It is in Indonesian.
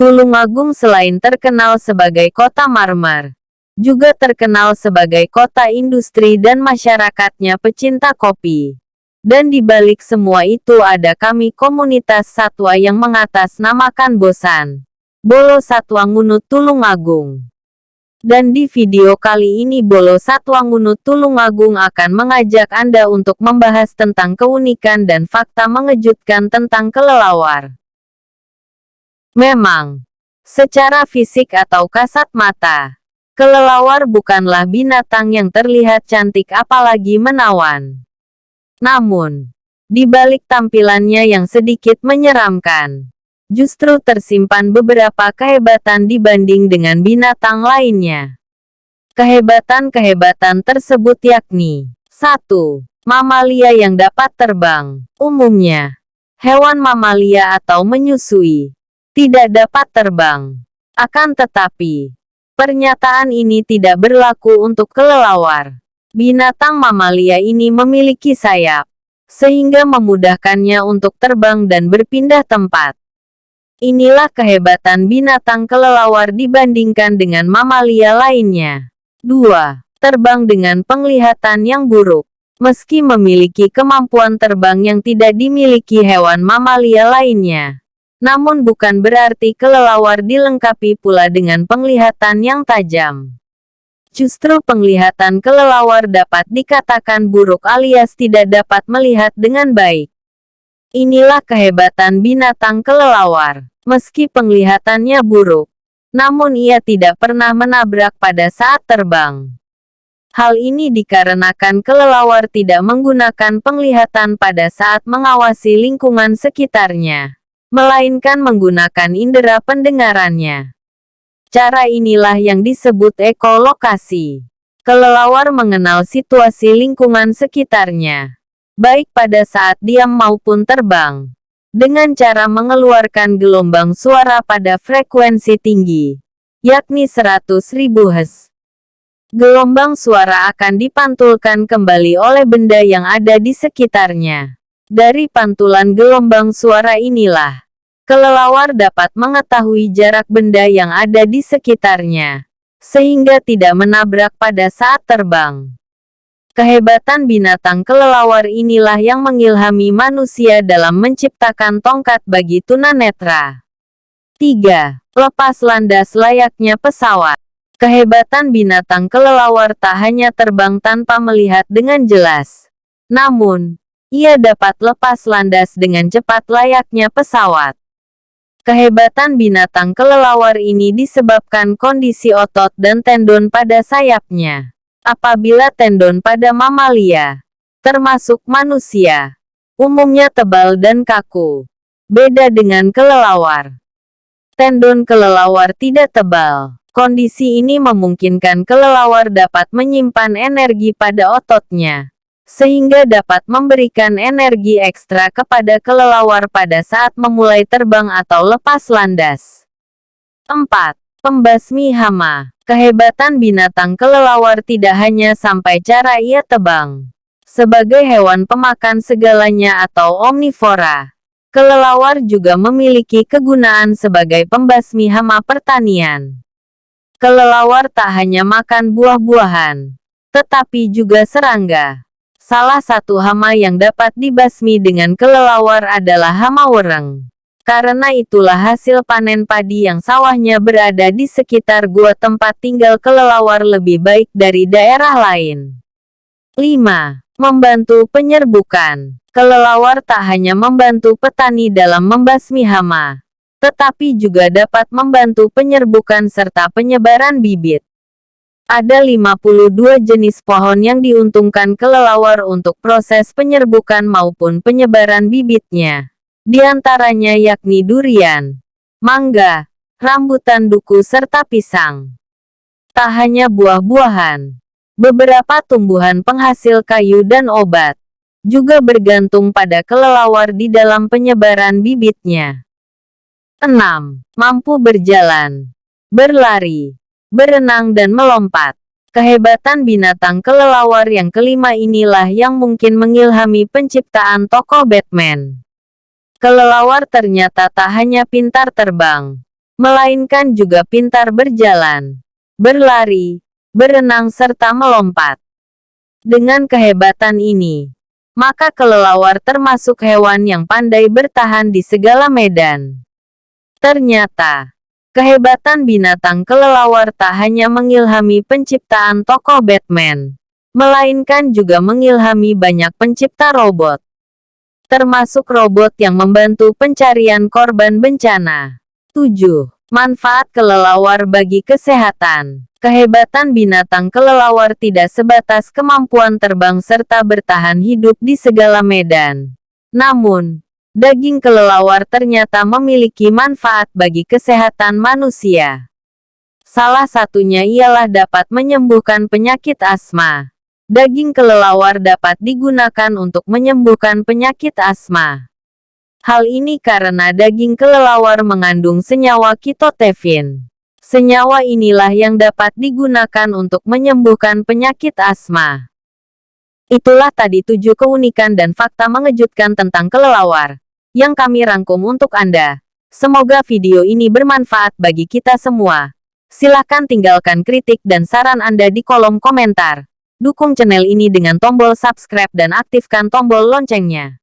Tulungagung selain terkenal sebagai kota marmer, juga terkenal sebagai kota industri dan masyarakatnya pecinta kopi. Dan di balik semua itu ada kami komunitas satwa yang mengatasnamakan Bosan Bolo Satwa Ngunut Tulungagung. Dan di video kali ini Bolo Satwa Ngunut Tulungagung akan mengajak Anda untuk membahas tentang keunikan dan fakta mengejutkan tentang kelelawar. Memang, secara fisik atau kasat mata, kelelawar bukanlah binatang yang terlihat cantik apalagi menawan. Namun, di balik tampilannya yang sedikit menyeramkan, justru tersimpan beberapa kehebatan dibanding dengan binatang lainnya. Kehebatan-kehebatan tersebut yakni 1. Mamalia yang dapat terbang. Umumnya, hewan mamalia atau menyusui tidak dapat terbang. Akan tetapi, pernyataan ini tidak berlaku untuk kelelawar. Binatang mamalia ini memiliki sayap, sehingga memudahkannya untuk terbang dan berpindah tempat. Inilah kehebatan binatang kelelawar dibandingkan dengan mamalia lainnya. 2. Terbang dengan penglihatan yang buruk. Meski memiliki kemampuan terbang yang tidak dimiliki hewan mamalia lainnya, namun bukan berarti kelelawar dilengkapi pula dengan penglihatan yang tajam. Justru penglihatan kelelawar dapat dikatakan buruk alias tidak dapat melihat dengan baik. Inilah kehebatan binatang kelelawar. Meski penglihatannya buruk, namun ia tidak pernah menabrak pada saat terbang. Hal ini dikarenakan kelelawar tidak menggunakan penglihatan pada saat mengawasi lingkungan sekitarnya, melainkan menggunakan indera pendengarannya. Cara inilah yang disebut ekolokasi. Kelelawar mengenal situasi lingkungan sekitarnya, baik pada saat diam maupun terbang, dengan cara mengeluarkan gelombang suara pada frekuensi tinggi, yakni 100.000 Hz. Gelombang suara akan dipantulkan kembali oleh benda yang ada di sekitarnya. Dari pantulan gelombang suara inilah, kelelawar dapat mengetahui jarak benda yang ada di sekitarnya, sehingga tidak menabrak pada saat terbang. Kehebatan binatang kelelawar inilah yang mengilhami manusia dalam menciptakan tongkat bagi tunanetra. 3. Lepas landas layaknya pesawat. Kehebatan binatang kelelawar tak hanya terbang tanpa melihat dengan jelas, namun ia dapat lepas landas dengan cepat layaknya pesawat. Kehebatan binatang kelelawar ini disebabkan kondisi otot dan tendon pada sayapnya. Apabila tendon pada mamalia, termasuk manusia, umumnya tebal dan kaku. Beda dengan kelelawar. Tendon kelelawar tidak tebal. Kondisi ini memungkinkan kelelawar dapat menyimpan energi pada ototnya, sehingga dapat memberikan energi ekstra kepada kelelawar pada saat memulai terbang atau lepas landas. 4. Pembasmi hama. Kehebatan binatang kelelawar tidak hanya sampai cara ia tebang. Sebagai hewan pemakan segalanya atau omnivora, kelelawar juga memiliki kegunaan sebagai pembasmi hama pertanian. Kelelawar tak hanya makan buah-buahan, tetapi juga serangga. Salah satu hama yang dapat dibasmi dengan kelelawar adalah hama wereng. Karena itulah hasil panen padi yang sawahnya berada di sekitar gua tempat tinggal kelelawar lebih baik dari daerah lain. 5. Membantu penyerbukan. Kelelawar tak hanya membantu petani dalam membasmi hama, tetapi juga dapat membantu penyerbukan serta penyebaran bibit. Ada 52 jenis pohon yang diuntungkan kelelawar untuk proses penyerbukan maupun penyebaran bibitnya. Di antaranya yakni durian, mangga, rambutan duku serta pisang. Tak hanya buah-buahan, beberapa tumbuhan penghasil kayu dan obat juga bergantung pada kelelawar di dalam penyebaran bibitnya. 6. Mampu berjalan, berlari, berenang dan melompat. Kehebatan binatang kelelawar yang kelima inilah yang mungkin mengilhami penciptaan tokoh Batman. Kelelawar ternyata tak hanya pintar terbang, melainkan juga pintar berjalan, berlari, berenang serta melompat. Dengan kehebatan ini, maka kelelawar termasuk hewan yang pandai bertahan di segala medan. Ternyata, kehebatan binatang kelelawar tak hanya mengilhami penciptaan tokoh Batman, melainkan juga mengilhami banyak pencipta robot, termasuk robot yang membantu pencarian korban bencana. 7. Manfaat kelelawar bagi kesehatan. Kehebatan binatang kelelawar tidak sebatas kemampuan terbang serta bertahan hidup di segala medan. Namun, daging kelelawar ternyata memiliki manfaat bagi kesehatan manusia. Salah satunya ialah dapat menyembuhkan penyakit asma. Daging kelelawar dapat digunakan untuk menyembuhkan penyakit asma. Hal ini karena daging kelelawar mengandung senyawa kitotefin. Senyawa inilah yang dapat digunakan untuk menyembuhkan penyakit asma. Itulah tadi 7 keunikan dan fakta mengejutkan tentang kelelawar yang kami rangkum untuk Anda. Semoga video ini bermanfaat bagi kita semua. Silahkan tinggalkan kritik dan saran Anda di kolom komentar. Dukung channel ini dengan tombol subscribe dan aktifkan tombol loncengnya.